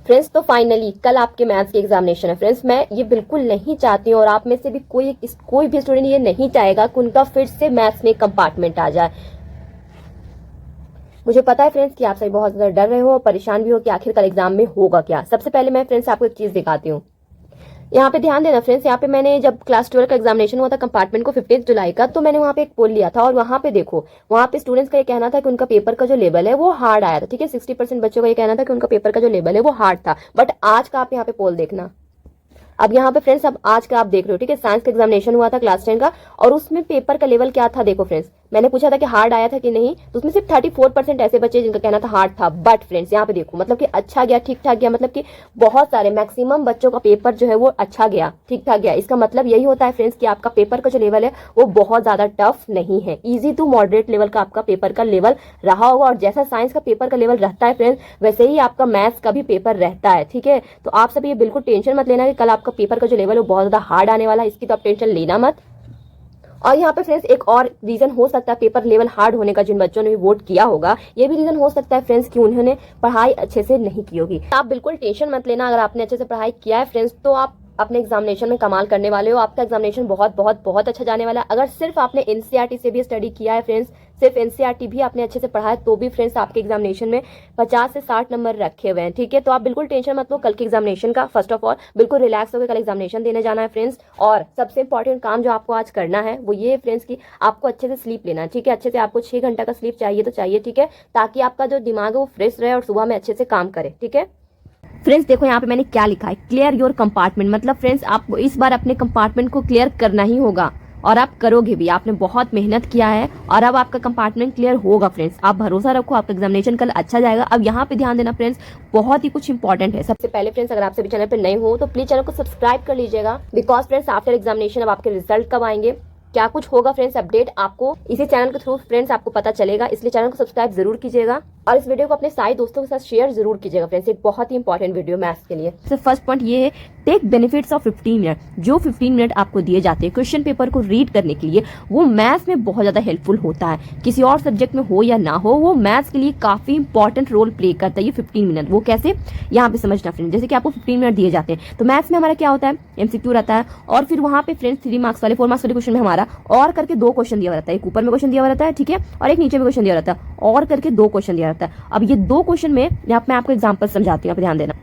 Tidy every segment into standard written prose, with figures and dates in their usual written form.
Friends तो finally कल आपके मैथ्स की एग्जामिनेशन है। फ्रेंड्स मैं ये बिल्कुल नहीं चाहती हूँ और आप में से भी कोई भी स्टूडेंट ये नहीं चाहेगा कि उनका फिर से मैथ्स में कंपार्टमेंट आ जाए। मुझे पता है फ्रेंड्स कि आप सभी बहुत ज्यादा डर रहे हो और परेशान भी हो कि आखिर कल एग्जाम में होगा क्या। सबसे पहले मैं फ्रेंड्स आपको एक चीज दिखाती हूँ। यहाँ पे ध्यान देना फ्रेंड्स, यहाँ पे मैंने जब क्लास 12 का एग्जामिनेशन हुआ था कंपार्टमेंट को 15 जुलाई का, तो मैंने वहाँ पे एक पोल लिया था और वहाँ पे देखो, वहाँ पे स्टूडेंट्स का ये कहना था कि उनका पेपर का जो लेवल है वो हार्ड आया था। ठीक है, 60% बच्चों का ये कहना था कि उनका पेपर का जो लेवल है वो हार्ड था। बट आज का आप यहाँ पे पोल देखना। अब यहाँ पे फ्रेंड्स, अब आज का आप देख रहे हो, ठीक है, साइंस का एग्जामिनेशन हुआ था क्लास 10 का, और उसमें पेपर का लेवल क्या था देखो फ्रेंड्स। मैंने पूछा था कि हार्ड आया था कि नहीं, तो उसमें सिर्फ 34% ऐसे बच्चे जिनका कहना था हार्ड था। बट फ्रेंड्स यहाँ पे देखो, मतलब कि अच्छा गया, ठीक ठाक गया, मतलब कि बहुत सारे मैक्सिमम बच्चों का पेपर जो है वो अच्छा गया, ठीक ठाक गया। इसका मतलब यही होता है फ्रेंड्स कि आपका पेपर का जो लेवल है वो बहुत ज्यादा टफ नहीं है, इजी टू मॉडरेट लेवल का आपका पेपर का लेवल रहा होगा। और जैसा साइंस का पेपर का लेवल रहता है फ्रेंड्स, वैसे ही आपका मैथ्स का भी पेपर रहता है। ठीक है, तो आप सब ये बिल्कुल टेंशन मत लेना कि कल आपका पेपर का जो लेवल है वो बहुत ज्यादा हार्ड आने वाला है, इसकी तो आप टेंशन लेना मत। और यहाँ पे फ्रेंड्स एक और रीजन हो सकता है पेपर लेवल हार्ड होने का, जिन बच्चों ने भी वोट किया होगा, ये भी रीजन हो सकता है फ्रेंड्स कि उन्होंने पढ़ाई अच्छे से नहीं की होगी। आप बिल्कुल टेंशन मत लेना, अगर आपने अच्छे से पढ़ाई किया है फ्रेंड्स तो आप अपने एग्जामिनेशन में कमाल करने वाले हो। आपका एग्जामिनेशन बहुत बहुत बहुत अच्छा जाने वाला है। अगर सिर्फ आपने एनसीईआरटी से भी स्टडी किया है फ्रेंड्स, सिर्फ एनसीईआरटी भी आपने अच्छे से पढ़ा है, तो भी फ्रेंड्स आपके एग्जामिनेशन में 50 से 60 नंबर रखे हुए हैं। ठीक है, तो आप बिल्कुल टेंशन मत लो कल के एग्जामिनेशन का। फर्स्ट ऑफ ऑल बिल्कुल रिलैक्स होकर कल एग्जामिनेशन देने जाना है फ्रेंड्स। और सबसे इंपॉर्टेंट काम जो आपको आज करना है वो ये फ्रेंड्स की आपको अच्छे से स्लीप लेना है। ठीक है, अच्छे से आपको 6 घंटा का स्लीप चाहिए तो चाहिए, ठीक है, ताकि आपका जो दिमाग है वो फ्रेश रहे और सुबह में अच्छे से काम करे। ठीक है फ्रेंड्स, देखो यहाँ पे मैंने क्या लिखा है, क्लियर योर कंपार्टमेंट। मतलब फ्रेंड्स आपको इस बार अपने कंपार्टमेंट को क्लियर करना ही होगा और आप करोगे भी। आपने बहुत मेहनत किया है और अब आपका कंपार्टमेंट क्लियर होगा फ्रेंड्स। आप भरोसा रखो, आपका एग्जामिनेशन कल अच्छा जाएगा। अब यहाँ पे ध्यान देना फ्रेंड्स, बहुत ही कुछ इंपॉर्टेंट है। सबसे पहले फ्रेंड्स, अगर आप सभी चैनल पर नए हो तो प्लीज चैनल को सब्सक्राइब कर लीजिएगा, बिकॉज फ्रेंड्स आफ्टर एग्जामिनेशन अब आपके रिजल्ट कब आएंगे, क्या कुछ होगा फ्रेंड्स, अपडेट आपको इसी चैनल के थ्रू फ्रेंड्स आपको पता चलेगा। इसलिए चैनल को सब्सक्राइब जरूर कीजिएगा और इस वीडियो को अपने सारे दोस्तों के साथ शेयर जरूर कीजिएगा फ्रेंड्स। एक बहुत ही इंपॉर्टेंट वीडियो मैथ्स के लिए। तो फर्स्ट पॉइंट ये है, टेक बेनिफिट्स ऑफ 15 मिनट। जो 15 मिनट आपको दिए जाते हैं क्वेश्चन पेपर को रीड करने के लिए, वो मैथ्स में बहुत ज्यादा हेल्पफुल होता है। किसी और सब्जेक्ट में हो या ना हो, वो मैथ्स के लिए काफी इंपॉर्टेंट रोल प्ले करता है ये 15 मिनट। वो कैसे, यहाँ पे समझना फ्रेंड्स। जैसे कि आपको 15 मिनट दिए जाते हैं तो मैथ्स में हमारा क्या होता है, एमसीक्यू रहता है, और फिर वहां पे फ्रेंड्स 3 मार्क्स वाले 4 मार्क्स वाले क्वेश्चन में हमारा और करके 2 क्वेश्चन दिया रहता है। एक ऊपर में क्वेश्चन दिया रहता है, ठीक है, और एक नीचे में क्वेश्चन दिया रहता है, और करके 2 क्वेश्चन दिया रहता है। अब ये 2 क्वेश्चन में यहाँ पे मैं आपको एग्जांपल समझाती हूँ, आप ध्यान देना।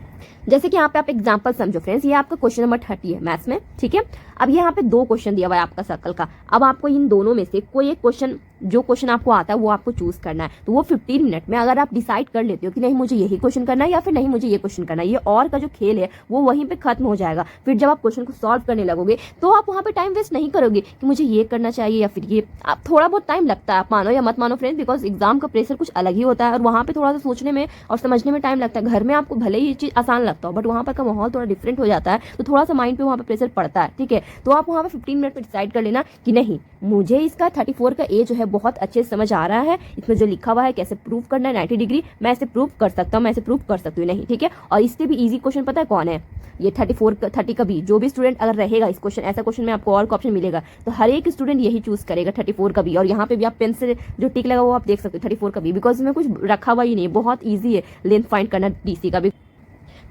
जैसे कि यहाँ पे आप एग्जांपल समझो फ्रेंड्स, ये आपका क्वेश्चन नंबर 30 है मैथ्स में, ठीक है। अब यहाँ पे 2 क्वेश्चन दिया हुआ है आपका सर्कल का। अब आपको इन दोनों में से कोई एक क्वेश्चन, जो क्वेश्चन आपको आता है वो आपको चूज करना है। तो वो 15 मिनट में अगर आप डिसाइड कर लेते हो कि नहीं मुझे यही क्वेश्चन करना है या फिर नहीं मुझे ये क्वेश्चन करना है, ये और का जो खेल है वो वहीं पे खत्म हो जाएगा। फिर जब आप क्वेश्चन को सॉल्व करने लगोगे तो आप वहाँ पे टाइम वेस्ट नहीं करोगे कि मुझे ये करना चाहिए या फिर ये। आप थोड़ा बहुत टाइम लगता है, आप मानो या मत मानो फ्रेंड्स, बिकॉज एग्जाम का प्रेशर कुछ अलग ही होता है और वहाँ पे थोड़ा सा सोचने में और समझने में टाइम लगता है। घर में आपको भले ही ये चीज आसान लगता हो, बट वहाँ पर का माहौल थोड़ा डिफरेंट हो जाता है, तो थोड़ा सा माइंड पे वहाँ पे प्रेशर पड़ता है। ठीक है, तो आप वहाँ पे 15 मिनट में डिसाइड कर लेना कि नहीं मुझे इसका 34 का ए जो है बहुत अच्छे से समझ आ रहा है, इसमें जो लिखा हुआ है कैसे प्रूव करना है 90 डिग्री, मैं इसे प्रूव कर सकता हूँ, मैं इसे प्रूव कर सकती हूँ नहीं। ठीक है, और इससे भी इजी क्वेश्चन पता है कौन है, ये 30 का भी। जो भी स्टूडेंट अगर रहेगा इस क्वेश्चन, ऐसा क्वेश्चन में आपको और ऑप्शन मिलेगा तो हर एक स्टूडेंट यही चूज करेगा 34 का भी। और यहाँ पे भी आप पेन से जो टिक लगा वो आप देख सकते हो 34 का भी, बिकॉज इसमें कुछ रखा हुआ ही नहीं, बहुत ईजी है लेंथ फाइंड करना डीसी का भी।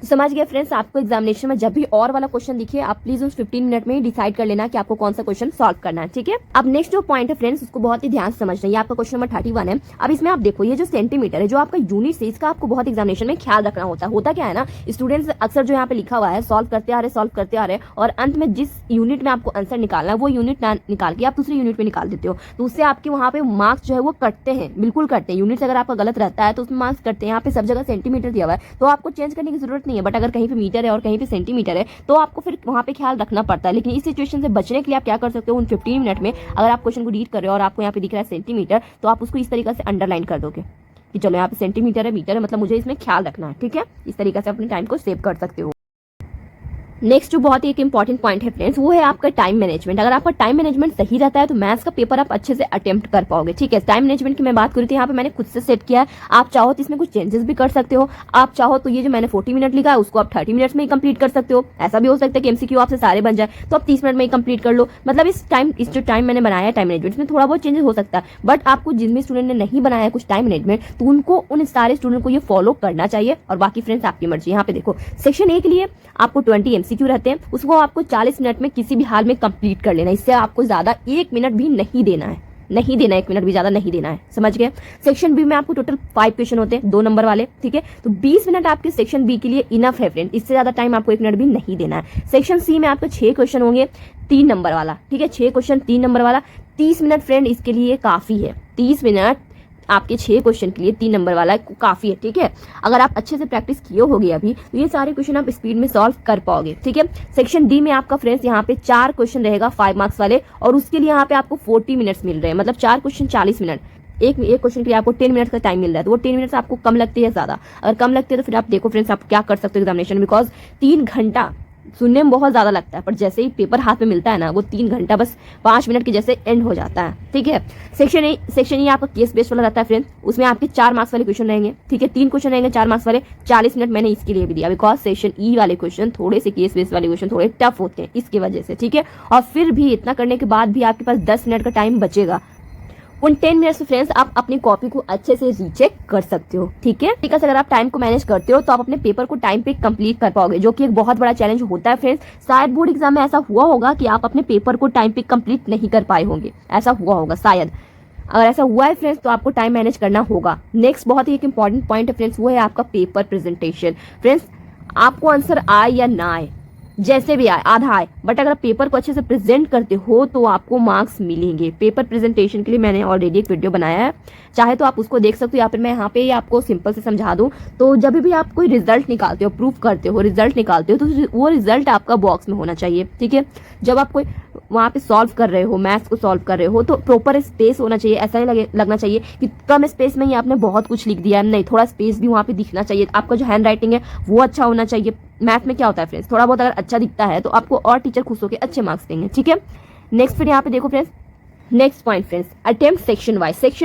तो समझ गए फ्रेंड्स, आपको एग्जामिनेशन में जब भी और वाला क्वेश्चन दिखे आप प्लीज उस 15 मिनट में ही डिसाइड कर लेना कि आपको कौन सा क्वेश्चन सॉल्व करना है। ठीक है, अब नेक्स्ट जो पॉइंट है फ्रेंड्स उसको बहुत ही ध्यान से समझना है। ये आपका क्वेश्चन नंबर 31 है। अब इसमें आप देखो ये जो सेंटीमीटर है, जो आपका यूनिट है, इसका आपको बहुत एग्जामिनेशन में ख्याल रखना होता क्या है ना, स्टूडेंट्स अक्सर जो यहाँ पे लिखा हुआ है सॉल्व करते आ रहे और अंत में जिस यूनिट में आपको आंसर निकालना है वो यूनिट ना निकाल के आप दूसरे यूनिट में निकाल देते हो, तो उससे आपके वहाँ पे मार्क्स जो है वो कटते हैं, बिल्कुल कटते हैं। यूनिट अगर आपका गलत रहता है तो उसमें मार्क्स कटते हैं। यहाँ पे सब जगह सेंटीमीटर दिया हुआ है तो आपको चेंज करने की जरूरत नहीं है, बट अगर कहीं पे मीटर है और कहीं पे सेंटीमीटर है तो आपको फिर वहां पे ख्याल रखना पड़ता है। लेकिन इस सिचुएशन से बचने के लिए आप क्या कर सकते हो, उन 15 मिनट में अगर आप क्वेश्चन को रीड कर रहे हो और आपको यहाँ पे दिख रहा है सेंटीमीटर, तो आप उसको इस तरीके से अंडरलाइन कर दोगे कि चलो यहाँ पे सेंटीमीटर है, मीटर है, मतलब मुझे इसमें ख्याल रखना है। ठीक है, इस तरीके से अपने टाइम को सेव कर सकते हो। नेक्स्ट जो बहुत ही एक इंपॉर्टेंट पॉइंट है फ्रेंड्स, वो है आपका टाइम मैनेजमेंट। अगर आपका टाइम मैनेजमेंट सही रहता है तो मैथ्स का पेपर आप अच्छे से अटेम्प्ट कर पाओगे। ठीक है, टाइम मैनेजमेंट की मैं बात करी थी, यहाँ पे मैंने खुद से सेट किया है। आप चाहो तो इसमें कुछ चेंजेस भी कर सकते हो। आप चाहो तो ये जो मैंने 40 मिनट लिखा है उसको आप 30 मिनट्स में ही कंप्लीट कर सकते हो। ऐसा भी हो सकता है कि एमसीक्यू आपसे सारे बन जाए तो आप 30 मिनट में ही कंप्लीट कर लो। मतलब इस जो टाइम मैंने बनाया है टाइम मैनेजमेंट में थोड़ा बहुत चेंजेस हो सकता है, बट आपको जिनमें स्टूडेंट ने नहीं बनाया है कुछ टाइम मैनेजमेंट तो उनको उन सारे स्टूडेंट को ये फॉलो करना चाहिए। और बाकी फ्रेंड्स आपकी मर्जी। यहाँ पे देखो सेक्शन ए के लिए आपको 20 एमसीक्यू रहते हैं, उसको आपको 40 मिनट में किसी भी हाल में कंप्लीट कर लेना। इससे आपको ज्यादा 1 मिनट भी नहीं देना है, 1 मिनट भी ज्यादा नहीं देना है, समझ गए। सेक्शन बी में आपको टोटल 5 क्वेश्चन होते हैं, 2 नंबर वाले। ठीक है, तो 20 मिनट आपके सेक्शन बी के लिए इनफ है फ्रेंड, इससे ज्यादा टाइम आपको 1 मिनट भी नहीं देना है। सेक्शन सी में आपको 6 क्वेश्चन होंगे, 3 नंबर वाला। ठीक है, 6 क्वेश्चन 3 नंबर वाला, 30 मिनट फ्रेंड इसके लिए काफी है। 30 मिनट आपके 6 क्वेश्चन के लिए 3 नंबर वाला काफी है। ठीक है, अगर आप अच्छे से प्रैक्टिस किए होगे अभी तो ये सारे क्वेश्चन आप स्पीड में सॉल्व कर पाओगे। ठीक है, सेक्शन डी में आपका फ्रेंड्स यहाँ पे 4 क्वेश्चन रहेगा 5 मार्क्स वाले, और उसके लिए यहाँ पे आपको 40 मिनट्स मिल रहे हैं, मतलब 4 क्वेश्चन 40 मिनट। एक क्वेश्चन के लिए आपको 10 मिनट का टाइम मिल रहा है, तो वो 10 मिनट्स आपको कम लगती है ज्यादा? अगर कम लगती है तो फिर आप देखो फ्रेंड्स आप क्या कर सकते हो एग्जामिनेशन, बिकॉज 3 घंटा सुनने में बहुत ज्यादा लगता है, पर जैसे ही पेपर हाथ में मिलता है ना वो 3 घंटा बस 5 मिनट के जैसे एंड हो जाता है। ठीक है, सेक्शन ए आपका केस बेस्ड वाला रहता है फ्रेंड्स, उसमें आपके 4 मार्क्स वाले क्वेश्चन रहेंगे। ठीक है, 3 क्वेश्चन रहेंगे 4 मार्क्स वाले, 40 मिनट मैंने इसके लिए भी दिया, बिकॉज सेक्शन ई वाले क्वेश्चन थोड़े से केस बेस्ड वाले क्वेश्चन थोड़े टफ होते हैं इसकी वजह से। ठीक है, और फिर भी इतना करने के बाद भी आपके पास 10 मिनट का टाइम बचेगा। उन 10 मिनट्स में फ्रेंड्स आप अपनी कॉपी को अच्छे से रीचेक कर सकते हो। ठीक है, ठीक है, अगर आप टाइम को मैनेज करते हो तो आप अपने पेपर को टाइम पे कंप्लीट कर पाओगे, जो कि एक बहुत बड़ा चैलेंज होता है फ्रेंड्स। शायद बोर्ड एग्जाम में ऐसा हुआ होगा कि आप अपने पेपर को टाइम पे कंप्लीट नहीं कर पाए होंगे, ऐसा हुआ होगा शायद। अगर ऐसा हुआ है फ्रेंड्स तो आपको टाइम मैनेज करना होगा। नेक्स्ट बहुत ही एक इंपॉर्टेंट पॉइंट है फ्रेंड्स, वो है आपका पेपर प्रेजेंटेशन। फ्रेंड्स आपको आंसर आए या ना आए, जैसे भी आए, आधा आए, बट अगर आप पेपर को अच्छे से प्रेजेंट करते हो तो आपको मार्क्स मिलेंगे। पेपर प्रेजेंटेशन के लिए मैंने ऑलरेडी एक वीडियो बनाया है, चाहे तो आप उसको देख सकते हो, या फिर मैं यहाँ पे आपको सिंपल से समझा दूं। तो जब भी आप कोई रिजल्ट निकालते हो, प्रूफ करते हो, रिजल्ट निकालते हो, तो वो रिजल्ट आपका बॉक्स में होना चाहिए। ठीक है, जब आप कोई वहाँ पे सॉल्व कर रहे हो, मैथ्स को सॉल्व कर रहे हो, तो प्रॉपर स्पेस होना चाहिए। ऐसा नहीं लगना चाहिए कि कम स्पेस में ही आपने बहुत कुछ लिख दिया, नहीं, थोड़ा स्पेस भी वहाँ पे दिखना चाहिए। आपका जो हैंड राइटिंग है वो अच्छा होना चाहिए। मैथ में क्या होता है फ्रेंड्स, थोड़ा बहुत अगर अच्छा दिखता है तो आपको और टीचर खुश होकर अच्छे मार्क्स देंगे। ठीक है, नेक्स्ट फिर यहाँ पे देखो friends, next point friends, attempt section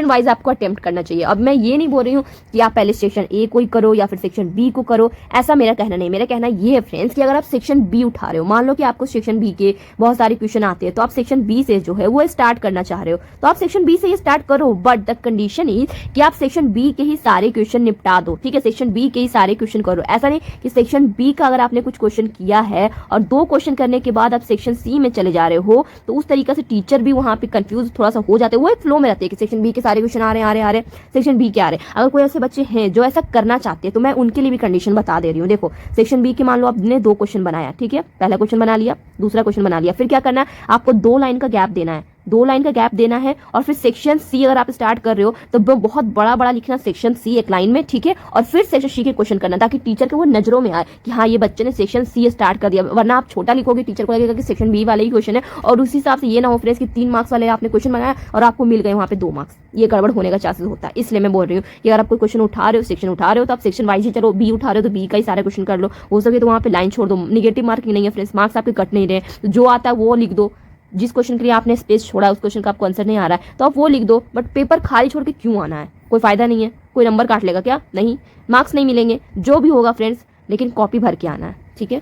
wise आपको अटेम्प्ट करना चाहिए। अब मैं ये नहीं बोल रही हूँ कि आप पहले सेक्शन ए को ही करो या फिर सेक्शन बी को करो, ऐसा मेरा कहना नहीं। मेरा कहना ये है फ्रेंड्स कि अगर आप सेक्शन बी उठा रहे हो, मान लो कि आपको सेक्शन बी के बहुत सारे क्वेश्चन आते हैं, तो आप सेक्शन बी से जो है वो स्टार्ट करना चाह रहे हो तो आप सेक्शन बी से ये स्टार्ट करो, बट द कंडीशन इज कि आप सेक्शन बी के ही सारे क्वेश्चन निपटा दो। ठीक है, सेक्शन बी के ही सारे क्वेश्चन करो। ऐसा नहीं कि सेक्शन बी का अगर आपने कुछ क्वेश्चन किया है और 2 क्वेश्चन करने के बाद आप सेक्शन सी में चले जा रहे हो, तो उस तरीके से टीचर भी वहां पे कंफ्यूज थोड़ा सा हो जाते हैं। वो एक फ्लो में रहते हैं कि सेक्शन बी के सारे क्वेश्चन आ रहे सेक्शन बी के आ रहे। अगर कोई ऐसे बच्चे हैं जो ऐसा करना चाहते हैं तो मैं उनके लिए भी कंडीशन बता दे रही हूँ। देखो, सेक्शन बी के मान लो आपने 2 क्वेश्चन बनाया, ठीक है, पहला क्वेश्चन बना लिया, दूसरा क्वेश्चन बना लिया, फिर क्या करना है, आपको 2 लाइन का गैप देना है, 2 लाइन का गैप देना है। और फिर सेक्शन सी अगर आप स्टार्ट कर रहे हो तो बहुत बड़ा लिखना सेक्शन सी एक लाइन में, ठीक है, और फिर सेक्शन सी के क्वेश्चन करना, ताकि टीचर के वो नजरों में आए कि हाँ ये बच्चे ने सेक्शन सी स्टार्ट कर दिया। वरना आप छोटा लिखोगे, टीचर को लगेगा कि सेक्शन बी वाले ही क्वेश्चन है, और उसी हिसाब से ये ना हो फ्रेंड्स कि 3 मार्क्स वाले आपने क्वेश्चन बनाया और आपको मिल गए वहाँ पे 2 मार्क्स। ये गड़बड़ होने का चांसेस होता है। इसलिए मैं बोल रही हूँ कि अगर आप कोई क्वेश्चन उठा रहे हो, सेक्शन उठा रहे हो, तो आप सेक्शन वाइज ही चलो। बी उठा रहे हो तो बी का ही सारे क्वेश्चन कर लो, हो सके तो वहाँ पे लाइन छोड़ दो। निगेटिव मार्किंग नहीं है फ्रेंड्स, मार्क्स आपके कट नहीं रहे, तो जो आता है वो लिख दो। जिस क्वेश्चन के लिए आपने स्पेस छोड़ा उस क्वेश्चन का आपको आंसर नहीं आ रहा है तो आप वो लिख दो, बट पेपर खाली छोड़ के क्यों आना है, कोई फायदा नहीं है। कोई नंबर काट लेगा क्या? नहीं, मार्क्स नहीं मिलेंगे, जो भी होगा फ्रेंड्स, लेकिन कॉपी भर के आना है। ठीक है,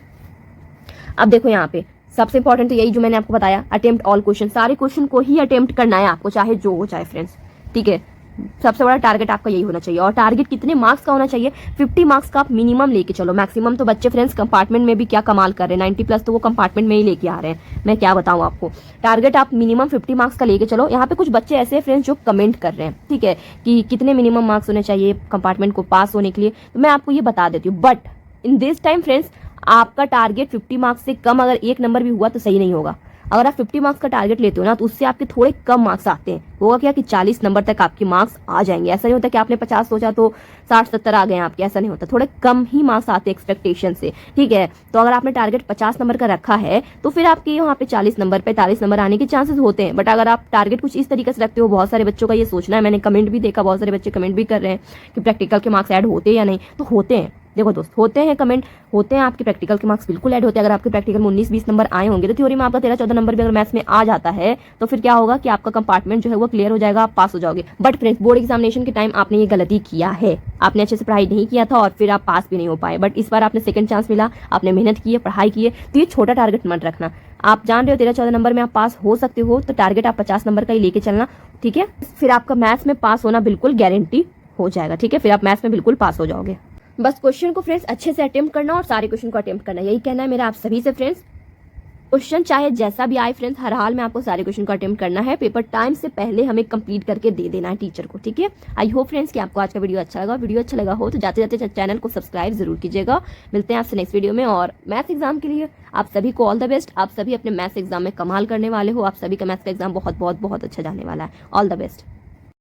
अब देखो यहाँ पे सबसे इंपॉर्टेंट तो यही जो मैंने आपको बताया, अटेम्प्ट ऑल क्वेश्चन, सारे क्वेश्चन को ही अटेम्प्ट करना है आपको, चाहे जो हो चाहे फ्रेंड्स। ठीक है, सबसे बड़ा टारगेट आपका यही होना चाहिए। और टारगेट कितने मार्क्स का होना चाहिए? 50 मार्क्स का आप मिनिमम लेके चलो। मैक्सिमम तो बच्चे फ्रेंड्स कंपार्टमेंट में भी क्या कमाल कर रहे हैं, 90 प्लस तो वो कंपार्टमेंट में ही लेके आ रहे हैं। मैं क्या बताऊं आपको, टारगेट आप मिनिमम 50 मार्क्स का लेके चलो। यहाँ पे कुछ बच्चे ऐसे फ्रेंड्स जो कमेंट कर रहे हैं, ठीक है, कि कितने मिनिमम मार्क्स होने चाहिए कंपार्टमेंट को पास होने के लिए, तो मैं आपको ये बता देती हूँ। But in this time friends आपका टारगेट 50 मार्क्स से कम अगर 1 नंबर भी हुआ तो सही नहीं होगा। अगर आप 50 मार्क्स का टारगेट लेते हो ना तो उससे आपके थोड़े कम मार्क्स आते हैं। होगा क्या कि 40 नंबर तक आपके मार्क्स आ जाएंगे। ऐसा नहीं होता कि आपने 50 सोचा तो 60-70 आ गए आपके, ऐसा नहीं होता, थोड़े कम ही मार्क्स आते हैं एक्सपेक्टेशन से। ठीक है, तो अगर आपने टारगेट 50 नंबर का रखा है तो फिर आपके यहाँ पे 40 नंबर 45 नंबर आने के चांसेस होते हैं। बट अगर आप टारगेट कुछ इस तरीके से रखते हो, बहुत सारे बच्चों का ये सोचना है, मैंने कमेंट भी देखा, बहुत सारे बच्चे कमेंट भी कर रहे हैं कि प्रैक्टिकल के मार्क्स ऐड होते या नहीं, तो होते हैं। देखो दोस्त, होते हैं कमेंट, होते हैं आपके प्रैक्टिकल के मार्क्स बिल्कुल ऐड होते हैं। अगर आपके प्रैक्टिकल में 19-20 नंबर आए होंगे तो थ्योरी में आपका 13-14 नंबर भी अगर मैथ्स में आ जाता है तो फिर क्या होगा कि आपका कंपार्टमेंट जो है वो क्लियर हो जाएगा, आप पास हो जाओगे। बट फ्रेंड्स, बोर्ड एग्जामिनेशन के टाइम आपने ये गलती किया है, आपने अच्छे से पढ़ाई नहीं किया था और फिर आप पास भी नहीं हो पाए। बट इस बार आपने सेकंड चांस मिला, आपने मेहनत की है, पढ़ाई की है, तो ये छोटा टारगेट मत रखना। आप जान रहे हो 13-14 नंबर में आप पास हो सकते हो, तो टारगेट आप 50 नंबर का ही लेके चलना, ठीक है। फिर आपका मैथ्स में पास होना बिल्कुल गारंटी हो जाएगा, ठीक है। फिर आप मैथ्स में बिल्कुल पास हो जाओगे। बस क्वेश्चन को फ्रेंड्स अच्छे से अटेम्प्ट करना और सारे क्वेश्चन को अटेम्प्ट करना, यही कहना है मेरा आप सभी से फ्रेंड्स। क्वेश्चन चाहे जैसा भी आए फ्रेंड्स, हर हाल में आपको सारे क्वेश्चन को अटेम्प्ट करना है। पेपर टाइम से पहले हमें कंप्लीट करके दे देना है टीचर को, ठीक है। आई होप फ्रेंड्स कि आपको आज का वीडियो अच्छा लगा। वीडियो अच्छा लगा हो तो जाते जाते चैनल को सब्सक्राइब जरूर कीजिएगा। मिलते हैं आपसे नेक्स्ट वीडियो में। और मैथ्स एग्जाम के लिए आप सभी को ऑल द बेस्ट। आप सभी अपने मैथ्स एग्जाम में कमाल करने वाले हो। आप सभी का मैथ्स का एग्जाम बहुत बहुत बहुत अच्छा जाने वाला है। All the best.